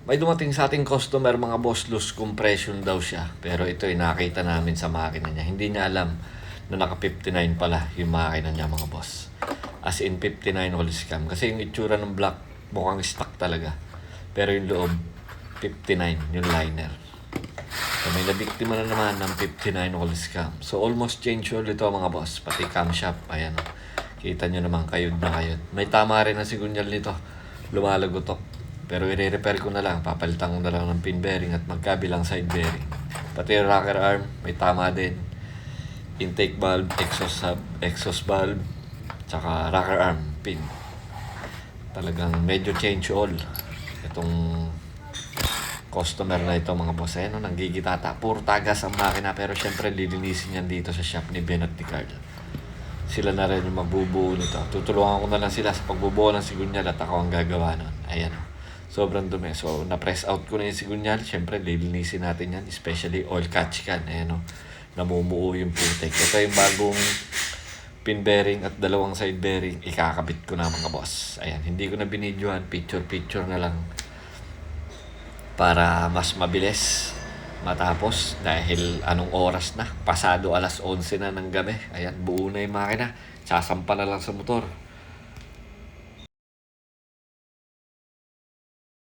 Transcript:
May dumating sa ating customer mga boss, loose compression daw siya. Pero ito ay nakita namin sa makina niya. Hindi niya alam na naka 59 pala yung makina niya mga boss. As in 59 all scam. Kasi yung itsura ng black mukhang stock talaga. Pero yung loob 59 yung liner. So may nabiktima na naman ng 59 all scam. So almost change all ito mga boss. Pati camshaft. Ayan. Kita nyo naman kayod na kayod. May tama rin ang sigunyal nito. Lumalagotok. Pero i-repair ko na lang, papalitan ko na lang ng pin bearing at magkabilang side bearing. Pati yung rocker arm, may tama din. Intake valve, exhaust valve, tsaka rocker arm, pin. Talagang medyo change all. Itong customer na ito mga boss. Ayan o, nanggigitata. Puro tagas ang makina, pero syempre lilinisin yan dito sa shop ni Ben at ni Carl. Sila na rin yung magbubuo nito. Tutulungan ko na lang sila sa pagbubuo ng sigunyal at ako ang gagawa nun. Ayan o. Sobrang dumi. So, na-press out ko na yung sigunyal. Siyempre, lilinisin natin yan. Especially oil catch can. Ayan o. Namumuo yung putek. Ito yung bagong pin bearing at dalawang side bearing. Ikakabit ko na mga boss. Ayan. Hindi ko na binidyohan. Picture na lang. Para mas mabilis matapos. Dahil anong oras na. Pasado 11:00 na ng gabi. Ayan. Buo na yung makina. Sasampa na lang sa motor.